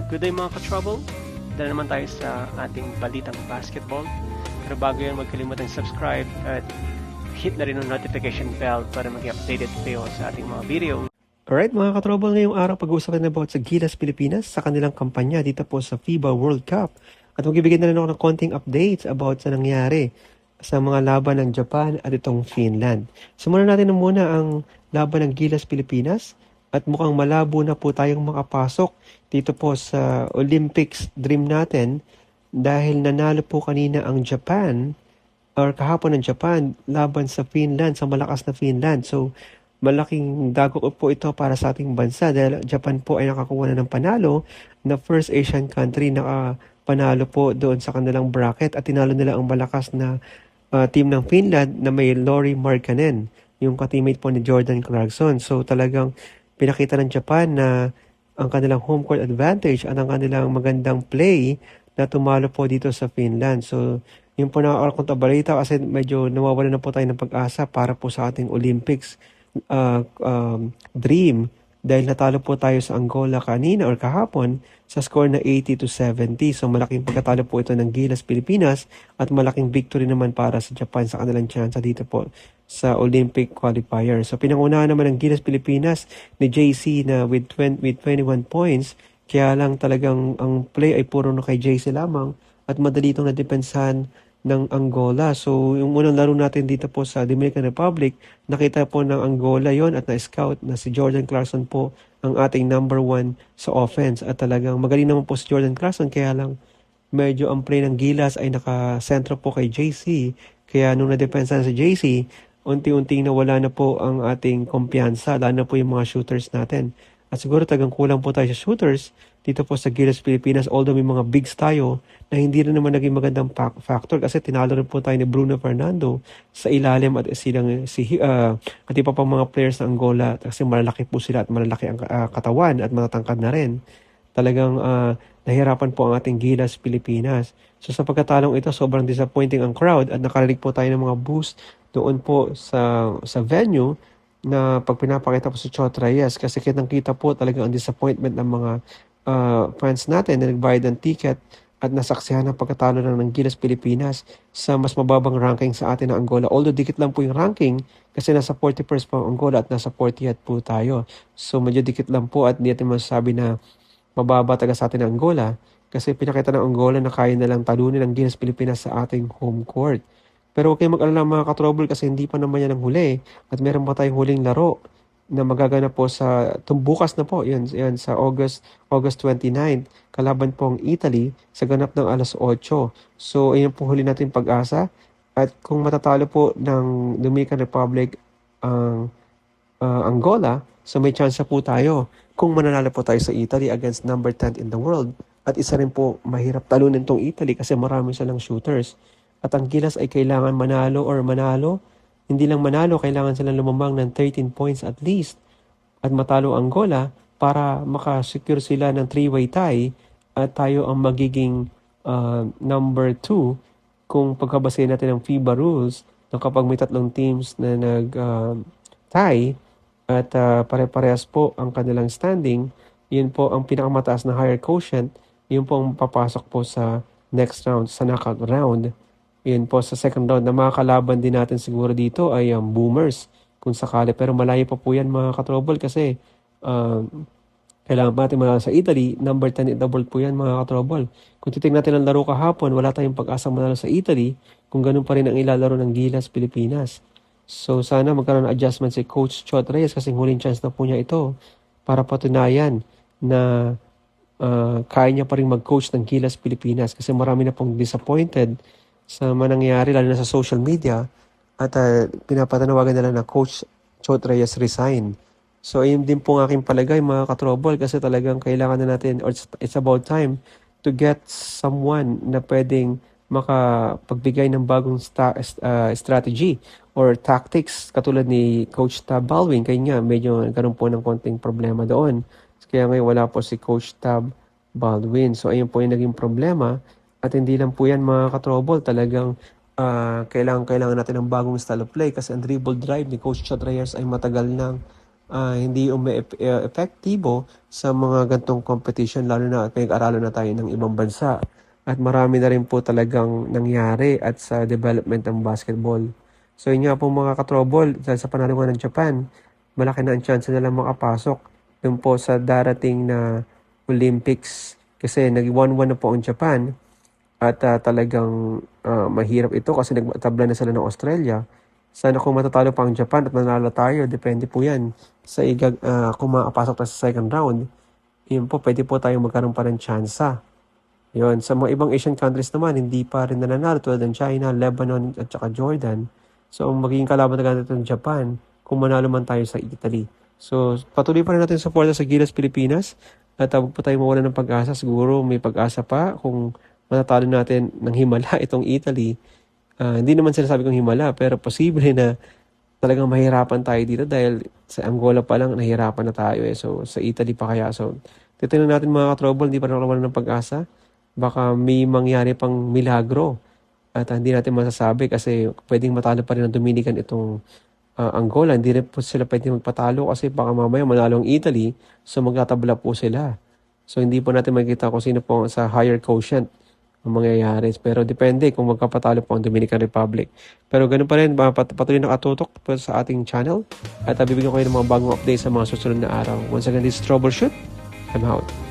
Good day mga ka-trouble. Dala naman tayo sa ating balitang basketball. Pero bago yan, huwag kalimutang subscribe at hit na rin ang notification bell para maging updated kayo sa ating mga video. Alright mga ka-trouble, ngayong araw pag-uusapan na about sa Gilas Pilipinas sa kanilang kampanya dito po sa FIBA World Cup. At magbibigay na rin ako ng konting updates about sa nangyari sa mga laban ng Japan at itong Finland. Simulan natin muna ang laban ng Gilas Pilipinas. At mukhang malabo na po tayong makapasok dito po sa Olympics dream natin dahil nanalo po kanina ang Japan or kahapon ng Japan laban sa Finland, sa malakas na Finland. So malaking dagok po ito para sa ating bansa dahil Japan po ay nakakuha na ng panalo na first Asian country na panalo po doon sa kanilang bracket at tinalo nila ang malakas na team ng Finland na may Lauri Markkanen, yung ka-teammate po ni Jordan Clarkson. So talagang pinakita ng Japan na ang kanilang home court advantage at ang kanilang magandang play na tumalo po dito sa Finland. So, yun po nakakakunta balita kasi medyo nawawala na po tayo ng pag-asa para po sa ating Olympics dream dahil natalo po tayo sa Angola kanina or kahapon sa score na 80-70. So, malaking pagkatalo po ito ng Gilas Pilipinas at malaking victory naman para sa Japan sa kanilang chance dito po sa Olympic qualifier. So pinangunahan naman ng Gilas Pilipinas ni JC na with 21 points. Kaya lang talagang ang play ay puro na kay JC lamang at madali itong nadepensahan ng Angola. So yung unang laro natin dito po sa Dominican Republic, nakita po ng Angola yon at na-scout na si Jordan Clarkson po ang ating number 1 sa offense. At talagang magaling naman po si Jordan Clarkson, kaya lang medyo ang play ng Gilas ay nakasentro po kay JC. Kaya nung nadepensahan si JC, unti-unting nawala na po ang ating kumpiyansa, lalo na po yung mga shooters natin. At siguro tagang kulang po tayo sa shooters dito po sa Gilas Pilipinas, although may mga bigs tayo na hindi rin naman naging magandang factor kasi tinalo rin po tayo ni Bruno Fernando sa ilalim at at iba pang mga players ng Angola kasi malalaki po sila at malalaki ang katawan at matatangkad na rin. Talagang nahirapan po ang ating Gilas Pilipinas. So sa pagkatalong ito, sobrang disappointing ang crowd at nakarinig po tayo ng mga boost doon po sa venue na pag pinapakita po si Chot Reyes kasi kitang-kita po talaga ang disappointment ng mga fans natin na nagbayad ng ticket at nasaksihan ng pagkatalo ng Gilas Pilipinas sa mas mababang ranking sa atin na Angola. Although dikit lang po yung ranking kasi nasa 41st po ang Angola at nasa 40th po tayo. So medyo dikit lang po at hindi natin masasabi na mababa taga sa atin ng Angola kasi pinakita ng Angola na kaya nalang talunin ang Gilas Pilipinas sa ating home court. Pero okay mag-alala mga ka-trouble kasi hindi pa naman yan ang huli at meron pa tayong huling laro na magaganap po sa bukas na po, yan sa August 29, kalaban po ang Italy sa ganap ng alas 8. So ayun po huli natin pag-asa at kung matatalo po ng Dominican Republic ang Angola, so may chance po tayo kung mananalo po tayo sa Italy against number 10 in the world. At isa rin po mahirap talunin tong Italy kasi marami silang shooters. At ang Gilas ay kailangan manalo. Hindi lang manalo, kailangan silang lumamang ng 13 points at least. At matalo Angola para makasecure sila ng 3-way tie at tayo ang magiging number 2 kung pagkabasahin natin ng FIBA rules na kapag may tatlong teams na tie at pare-parehas po ang kanilang standing, yun po ang pinakamataas na higher quotient, yun po ang papasok po sa next round, sa knockout round. Yun po sa second round na mga kalaban din natin siguro dito ay ang Boomers kung sakali. Pero malayo pa po yan mga ka-trouble kasi kailangan pa natin manalo sa Italy. Number 10 in the world po yan mga ka-trouble. Kung titignan natin ang laro kahapon, wala tayong pag-asang manalo sa Italy kung ganun pa rin ang ilalaro ng Gilas Pilipinas. So sana magkaroon ng adjustment si Coach Chot Reyes kasi huling chance na po niya ito para patunayan na kaya niya pa rin mag-coach ng Gilas Pilipinas kasi marami na pong disappointed sa manangyari lalo na sa social media at pinapatanawagan nila na Coach Chot Reyes resign. So ayun din po ang aking palagay mga ka-trouble kasi talagang kailangan na natin or it's about time to get someone na pwedeng makapagbigay ng bagong strategy or tactics katulad ni Coach Tab Baldwin. Kaya nga medyo nagkaroon po ng konting problema doon. Kaya ngayon wala po si Coach Tab Baldwin. So ayun po yung naging problema. At hindi lang po yan mga ka-trouble, talagang kailangan natin ng bagong style of play kasi ang dribble drive ni Coach Chot Reyes ay matagal nang hindi epektibo sa mga gantong competition, lalo na pinag-aralan na tayo ng ibang bansa. At marami na rin po talagang nangyari at sa development ng basketball. So yun nga po mga katrobol, dahil sa panalunan ng Japan, malaki na ang chance na lang makapasok dun po sa darating na Olympics. Kasi nag-1-1 na po ang Japan at talagang mahirap ito kasi nagtabla na sila ng Australia. Sana kung matatalo pa ang Japan at manalo tayo, depende po yan sa kung makapasok tayo sa second round. Yun po, pwede po tayo magkaroon pa ng tsansa. Yun, sa mga ibang Asian countries naman, hindi pa rin nananalo tulad ng China, Lebanon at saka Jordan. So, magiging kalaban na ganito ng Japan kung manalo man tayo sa Italy. So, patuloy pa rin natin suporta sa Gilas Pilipinas at huwag po tayo mawala ng pag-asa. Siguro may pag-asa pa kung matatalo natin ng himala itong Italy. Hindi naman sinasabi kong himala, pero posible na talagang mahirapan tayo dito dahil sa Angola pa lang nahihirapan na tayo eh. So, sa Italy pa kaya. So, titignan natin mga ka-trouble, hindi pa rin wala ng pag-asa. Baka may mangyari pang milagro at hindi natin masasabi kasi pwedeng matalo pa rin ng Dominican itong Angola. Hindi rin po sila pwedeng magpatalo kasi baka mamaya manalo ang Italy, so magtatabla po sila. So hindi po natin makikita kung sino po sa higher quotient ang mangyayari. Pero depende kung magkapatalo po ang Dominican Republic. Pero ganun pa rin, patuloy nakatutok po sa ating channel at bibigyan ko kayo ng mga bagong updates sa mga susunod na araw. Once again, this is Troubleshoot. I'm out.